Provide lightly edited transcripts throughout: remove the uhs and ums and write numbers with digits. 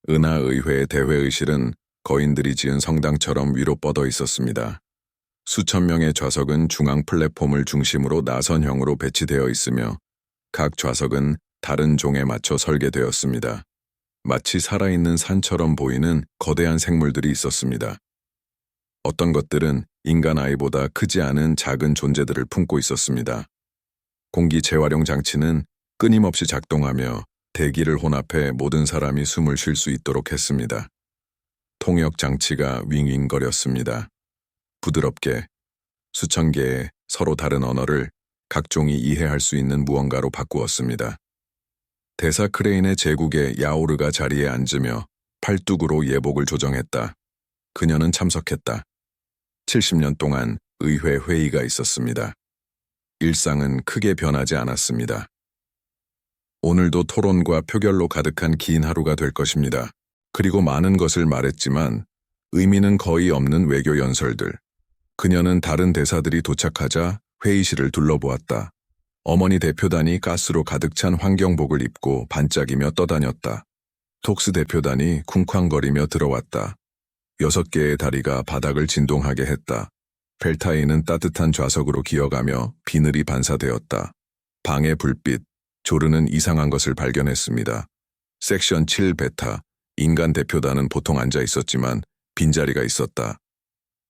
은하의회의 대회의실은 거인들이 지은 성당처럼 위로 뻗어 있었습니다. 수천 명의 좌석은 중앙 플랫폼을 중심으로 나선형으로 배치되어 있으며 각 좌석은 다른 종에 맞춰 설계되었습니다. 마치 살아있는 산처럼 보이는 거대한 생물들이 있었습니다. 어떤 것들은 인간 아이보다 크지 않은 작은 존재들을 품고 있었습니다. 공기 재활용 장치는 끊임없이 작동하며 대기를 혼합해 모든 사람이 숨을 쉴 수 있도록 했습니다. 통역 장치가 윙윙거렸습니다. 부드럽게 수천 개의 서로 다른 언어를 각종이 이해할 수 있는 무언가로 바꾸었습니다. 대사 크레인의 제국에 야오르가 자리에 앉으며 팔뚝으로 예복을 조정했다. 그녀는 참석했다. 70년 동안 의회 회의가 있었습니다. 일상은 크게 변하지 않았습니다. 오늘도 토론과 표결로 가득한 긴 하루가 될 것입니다. 그리고 많은 것을 말했지만 의미는 거의 없는 외교 연설들. 그녀는 다른 대사들이 도착하자 회의실을 둘러보았다. 어머니 대표단이 가스로 가득 찬 환경복을 입고 반짝이며 떠다녔다. 톡스 대표단이 쿵쾅거리며 들어왔다. 6개의 다리가 바닥을 진동하게 했다. 펠타이는 따뜻한 좌석으로 기어가며 비늘이 반사되었다. 방의 불빛, 조르는 이상한 것을 발견했습니다. 섹션 7 베타, 인간 대표단은 보통 앉아 있었지만 빈자리가 있었다.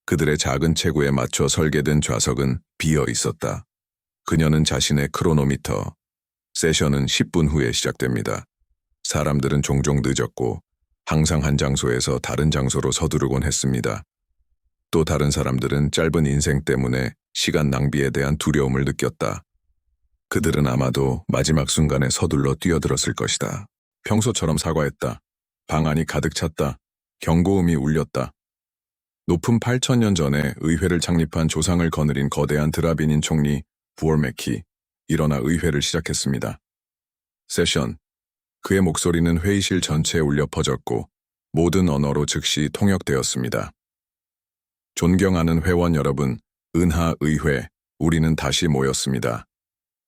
그들의 작은 체구에 맞춰 설계된 좌석은 비어 있었다. 그녀는 자신의 크로노미터. 세션은 10분 후에 시작됩니다. 사람들은 종종 늦었고 항상 한 장소에서 다른 장소로 서두르곤 했습니다. 또 다른 사람들은 짧은 인생 때문에 시간 낭비에 대한 두려움을 느꼈다. 그들은 아마도 마지막 순간에 서둘러 뛰어들었을 것이다. 평소처럼 사과했다. 방 안이 가득 찼다. 경고음이 울렸다. 높은 8,000년 전에 의회를 창립한 조상을 거느린 거대한 드라비닌 총리 부얼메키, 일어나 의회를 시작했습니다. 세션. 그의 목소리는 회의실 전체에 울려 퍼졌고 모든 언어로 즉시 통역되었습니다. 존경하는 회원 여러분, 은하의회, 우리는 다시 모였습니다.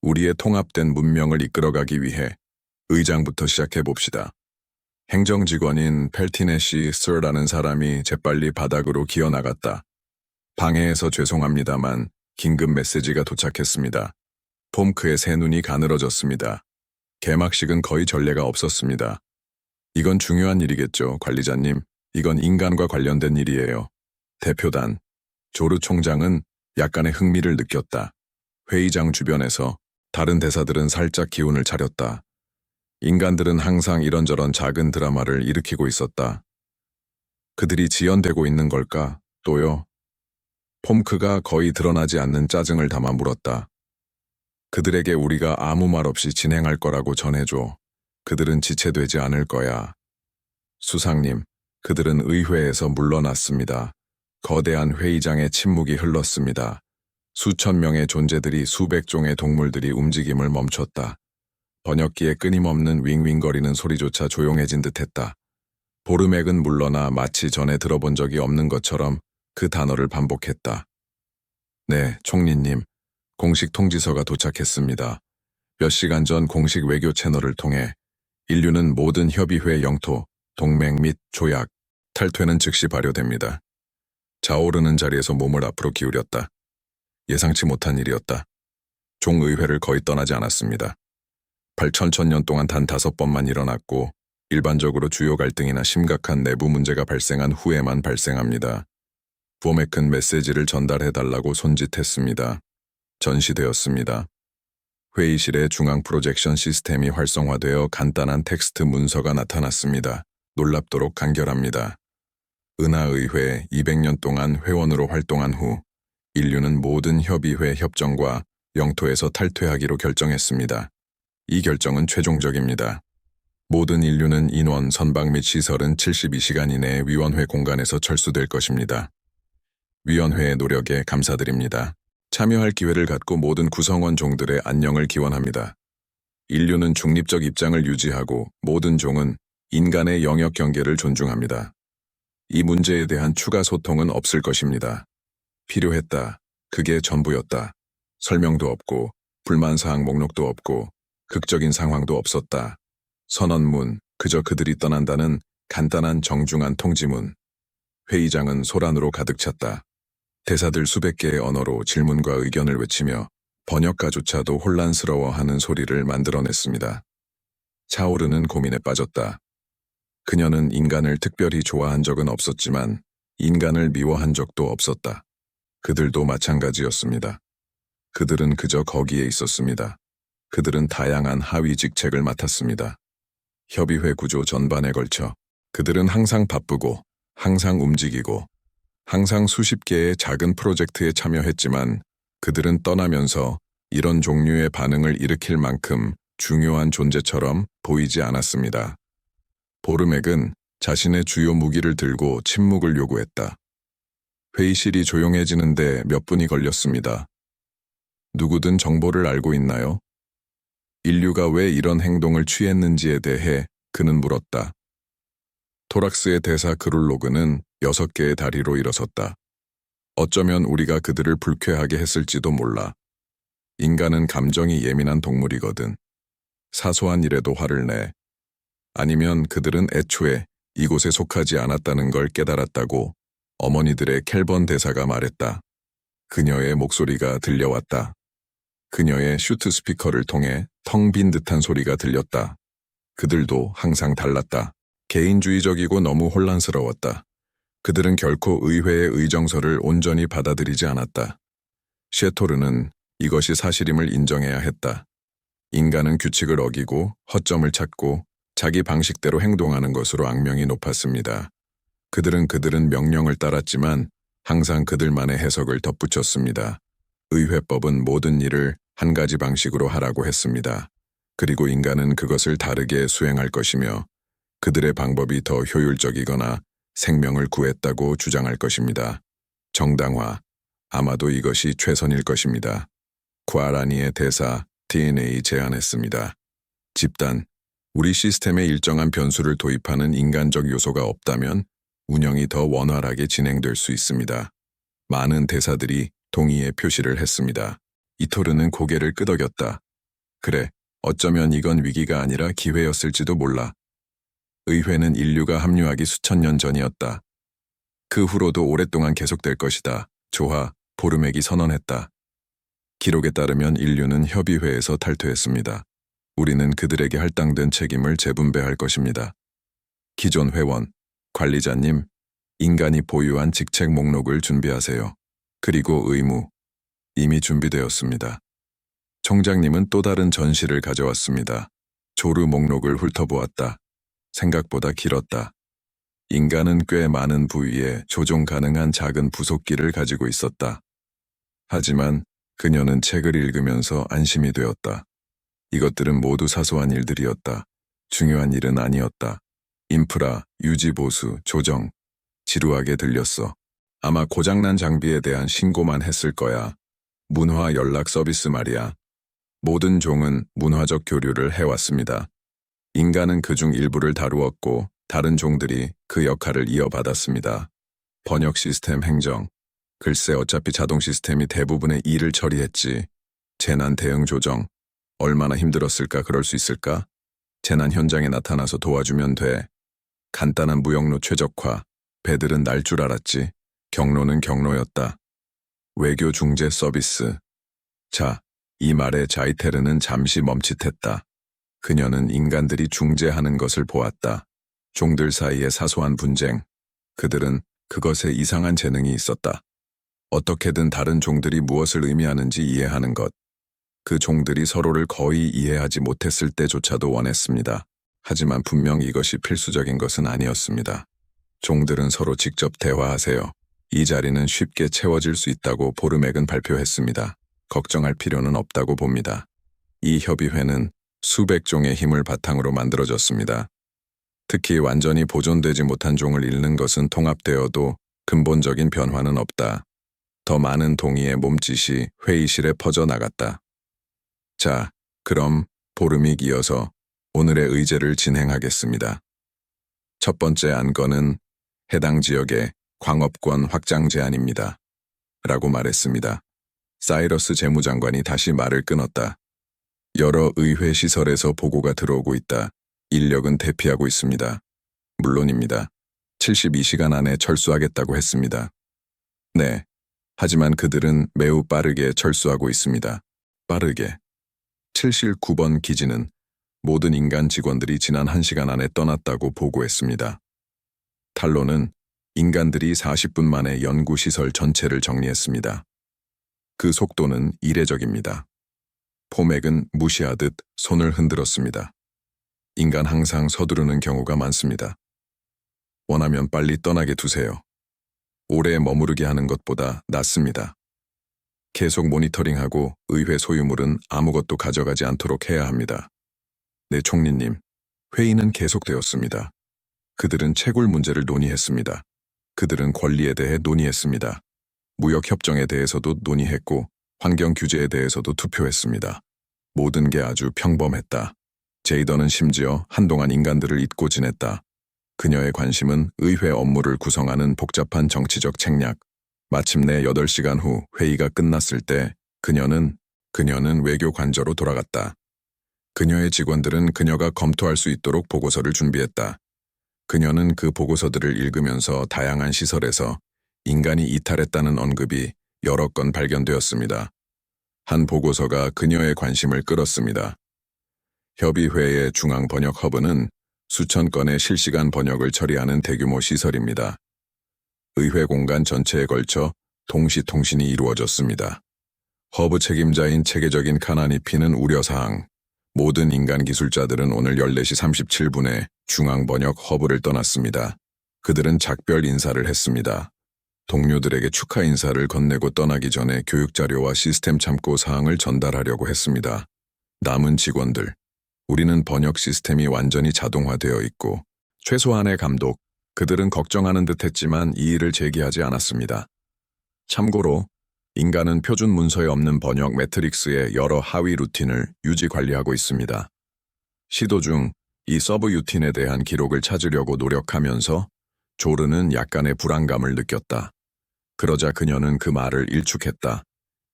우리의 통합된 문명을 이끌어가기 위해 의장부터 시작해 봅시다. 행정직원인 펠티네시 스라는 사람이 재빨리 바닥으로 기어나갔다. 방해해서 죄송합니다만 긴급 메시지가 도착했습니다. 폼크의 새 눈이 가늘어졌습니다. 개막식은 거의 전례가 없었습니다. 이건 중요한 일이겠죠, 관리자님. 이건 인간과 관련된 일이에요. 대표단, 조르 총장은 약간의 흥미를 느꼈다. 회의장 주변에서 다른 대사들은 살짝 기운을 차렸다. 인간들은 항상 이런저런 작은 드라마를 일으키고 있었다. 그들이 지연되고 있는 걸까? 또요? 폼크가 거의 드러나지 않는 짜증을 담아 물었다. 그들에게 우리가 아무 말 없이 진행할 거라고 전해줘. 그들은 지체되지 않을 거야. 수상님, 그들은 의회에서 물러났습니다. 거대한 회의장에 침묵이 흘렀습니다. 수천 명의 존재들이 수백 종의 동물들이 움직임을 멈췄다. 번역기에 끊임없는 윙윙거리는 소리조차 조용해진 듯했다. 보르맥은 물러나 마치 전에 들어본 적이 없는 것처럼 그 단어를 반복했다. 네, 총리님. 공식 통지서가 도착했습니다. 몇 시간 전 공식 외교 채널을 통해 인류는 모든 협의회 영토, 동맹 및 조약, 탈퇴는 즉시 발효됩니다. 자오르는 자리에서 몸을 앞으로 기울였다. 예상치 못한 일이었다. 종의회를 거의 떠나지 않았습니다. 8천년 동안 단 5번만 일어났고 일반적으로 주요 갈등이나 심각한 내부 문제가 발생한 후에만 발생합니다. 부어맥은 메시지를 전달해달라고 손짓했습니다. 전시되었습니다. 회의실의 중앙 프로젝션 시스템이 활성화되어 간단한 텍스트 문서가 나타났습니다. 놀랍도록 간결합니다. 은하의회 200년 동안 회원으로 활동한 후 인류는 모든 협의회 협정과 영토에서 탈퇴하기로 결정했습니다. 이 결정은 최종적입니다. 모든 인류는 인원, 선박 및 시설은 72시간 이내에 위원회 공간에서 철수될 것입니다. 위원회의 노력에 감사드립니다. 참여할 기회를 갖고 모든 구성원 종들의 안녕을 기원합니다. 인류는 중립적 입장을 유지하고 모든 종은 인간의 영역 경계를 존중합니다. 이 문제에 대한 추가 소통은 없을 것입니다. 필요했다. 그게 전부였다. 설명도 없고 불만사항 목록도 없고 극적인 상황도 없었다. 선언문, 그저 그들이 떠난다는 간단한 정중한 통지문. 회의장은 소란으로 가득 찼다. 대사들 수백 개의 언어로 질문과 의견을 외치며 번역가조차도 혼란스러워하는 소리를 만들어냈습니다. 차오르는 고민에 빠졌다. 그녀는 인간을 특별히 좋아한 적은 없었지만 인간을 미워한 적도 없었다. 그들도 마찬가지였습니다. 그들은 그저 거기에 있었습니다. 그들은 다양한 하위 직책을 맡았습니다. 협의회 구조 전반에 걸쳐 그들은 항상 바쁘고 항상 움직이고 항상 수십 개의 작은 프로젝트에 참여했지만 그들은 떠나면서 이런 종류의 반응을 일으킬 만큼 중요한 존재처럼 보이지 않았습니다. 보르맥은 자신의 주요 무기를 들고 침묵을 요구했다. 회의실이 조용해지는데 몇 분이 걸렸습니다. 누구든 정보를 알고 있나요? 인류가 왜 이런 행동을 취했는지에 대해 그는 물었다. 토락스의 대사 그룰로그는 6개의 다리로 일어섰다. 어쩌면 우리가 그들을 불쾌하게 했을지도 몰라. 인간은 감정이 예민한 동물이거든. 사소한 일에도 화를 내. 아니면 그들은 애초에 이곳에 속하지 않았다는 걸 깨달았다고 어머니들의 켈번 대사가 말했다. 그녀의 목소리가 들려왔다. 그녀의 슈트 스피커를 통해 텅 빈 듯한 소리가 들렸다. 그들도 항상 달랐다. 개인주의적이고 너무 혼란스러웠다. 그들은 결코 의회의 의정서를 온전히 받아들이지 않았다. 셰토르는 이것이 사실임을 인정해야 했다. 인간은 규칙을 어기고 허점을 찾고 자기 방식대로 행동하는 것으로 악명이 높았습니다. 그들은 명령을 따랐지만 항상 그들만의 해석을 덧붙였습니다. 의회법은 모든 일을 한 가지 방식으로 하라고 했습니다. 그리고 인간은 그것을 다르게 수행할 것이며 그들의 방법이 더 효율적이거나 생명을 구했다고 주장할 것입니다. 정당화, 아마도 이것이 최선일 것입니다. 구아라니의 대사 DNA 제안했습니다. 집단, 우리 시스템에 일정한 변수를 도입하는 인간적 요소가 없다면 운영이 더 원활하게 진행될 수 있습니다. 많은 대사들이 동의의 표시를 했습니다. 이토르는 고개를 끄덕였다. 그래, 어쩌면 이건 위기가 아니라 기회였을지도 몰라. 의회는 인류가 합류하기 수천 년 전이었다. 그 후로도 오랫동안 계속될 것이다. 조하, 보르맥이 선언했다. 기록에 따르면 인류는 협의회에서 탈퇴했습니다. 우리는 그들에게 할당된 책임을 재분배할 것입니다. 기존 회원, 관리자님, 인간이 보유한 직책 목록을 준비하세요. 그리고 의무, 이미 준비되었습니다. 총장님은 또 다른 전시를 가져왔습니다. 조르 목록을 훑어보았다. 생각보다 길었다. 인간은 꽤 많은 부위에 조종 가능한 작은 부속기를 가지고 있었다. 하지만 그녀는 책을 읽으면서 안심이 되었다. 이것들은 모두 사소한 일들이었다. 중요한 일은 아니었다. 인프라, 유지 보수, 조정. 지루하게 들렸어. 아마 고장난 장비에 대한 신고만 했을 거야. 문화 연락 서비스 말이야. 모든 종은 문화적 교류를 해왔습니다. 인간은 그중 일부를 다루었고 다른 종들이 그 역할을 이어받았습니다. 번역 시스템 행정. 글쎄 어차피 자동 시스템이 대부분의 일을 처리했지. 재난 대응 조정. 얼마나 힘들었을까 그럴 수 있을까? 재난 현장에 나타나서 도와주면 돼. 간단한 무역로 최적화. 배들은 날 줄 알았지. 경로는 경로였다. 외교 중재 서비스. 자, 이 말에 자이테르는 잠시 멈칫했다. 그녀는 인간들이 중재하는 것을 보았다. 종들 사이의 사소한 분쟁. 그들은 그것에 이상한 재능이 있었다. 어떻게든 다른 종들이 무엇을 의미하는지 이해하는 것. 그 종들이 서로를 거의 이해하지 못했을 때조차도 원했습니다. 하지만 분명 이것이 필수적인 것은 아니었습니다. 종들은 서로 직접 대화하세요. 이 자리는 쉽게 채워질 수 있다고 보르맥은 발표했습니다. 걱정할 필요는 없다고 봅니다. 이 협의회는 수백 종의 힘을 바탕으로 만들어졌습니다. 특히 완전히 보존되지 못한 종을 잃는 것은 통합되어도 근본적인 변화는 없다. 더 많은 동의의 몸짓이 회의실에 퍼져나갔다. 자, 그럼 보르믹 이어서 오늘의 의제를 진행하겠습니다. 첫 번째 안건은 해당 지역의 광업권 확장 제안입니다. 라고 말했습니다. 사이러스 재무장관이 다시 말을 끊었다. 여러 의회 시설에서 보고가 들어오고 있다. 인력은 대피하고 있습니다. 물론입니다. 72시간 안에 철수하겠다고 했습니다. 네. 하지만 그들은 매우 빠르게 철수하고 있습니다. 빠르게. 79번 기지는 모든 인간 직원들이 지난 1시간 안에 떠났다고 보고했습니다. 탈론은 인간들이 40분 만에 연구시설 전체를 정리했습니다. 그 속도는 이례적입니다. 포맥은 무시하듯 손을 흔들었습니다. 인간 항상 서두르는 경우가 많습니다. 원하면 빨리 떠나게 두세요. 오래 머무르게 하는 것보다 낫습니다. 계속 모니터링하고 의회 소유물은 아무것도 가져가지 않도록 해야 합니다. 네, 총리님. 회의는 계속되었습니다. 그들은 채굴 문제를 논의했습니다. 그들은 권리에 대해 논의했습니다. 무역협정에 대해서도 논의했고 환경 규제에 대해서도 투표했습니다. 모든 게 아주 평범했다. 제이던은 심지어 한동안 인간들을 잊고 지냈다. 그녀의 관심은 의회 업무를 구성하는 복잡한 정치적 책략. 마침내 8시간 후 회의가 끝났을 때 그녀는 외교 관저로 돌아갔다. 그녀의 직원들은 그녀가 검토할 수 있도록 보고서를 준비했다. 그녀는 그 보고서들을 읽으면서 다양한 시설에서 인간이 이탈했다는 언급이 여러 건 발견되었습니다. 한 보고서가 그녀의 관심을 끌었습니다. 협의회의 중앙 번역 허브는 수천 건의 실시간 번역을 처리하는 대규모 시설입니다. 의회 공간 전체에 걸쳐 동시 통신이 이루어졌습니다. 허브 책임자인 체계적인 카나니피는 우려사항. 모든 인간 기술자들은 오늘 14시 37분에 중앙 번역 허브를 떠났습니다. 그들은 작별 인사를 했습니다. 동료들에게 축하 인사를 건네고 떠나기 전에 교육 자료와 시스템 참고 사항을 전달하려고 했습니다. 남은 직원들. 우리는 번역 시스템이 완전히 자동화되어 있고 최소한의 감독. 그들은 걱정하는 듯 했지만 이의를 제기하지 않았습니다. 참고로 인간은 표준 문서에 없는 번역 매트릭스의 여러 하위 루틴을 유지 관리하고 있습니다. 시도 중 이 서브 루틴에 대한 기록을 찾으려고 노력하면서 조르는 약간의 불안감을 느꼈다. 그러자 그녀는 그 말을 일축했다.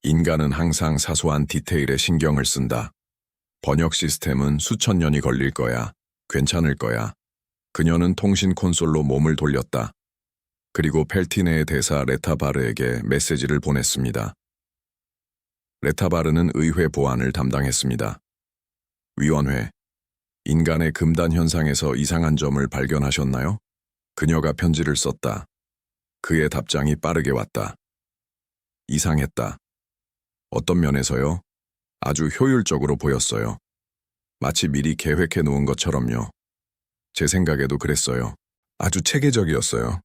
인간은 항상 사소한 디테일에 신경을 쓴다. 번역 시스템은 수천 년이 걸릴 거야. 괜찮을 거야. 그녀는 통신 콘솔로 몸을 돌렸다. 그리고 펠티네의 대사 레타바르에게 메시지를 보냈습니다. 레타바르는 의회 보안을 담당했습니다. 위원회, 인간의 금단 현상에서 이상한 점을 발견하셨나요? 그녀가 편지를 썼다. 그의 답장이 빠르게 왔다. 이상했다. 어떤 면에서요? 아주 효율적으로 보였어요. 마치 미리 계획해 놓은 것처럼요. 제 생각에도 그랬어요. 아주 체계적이었어요.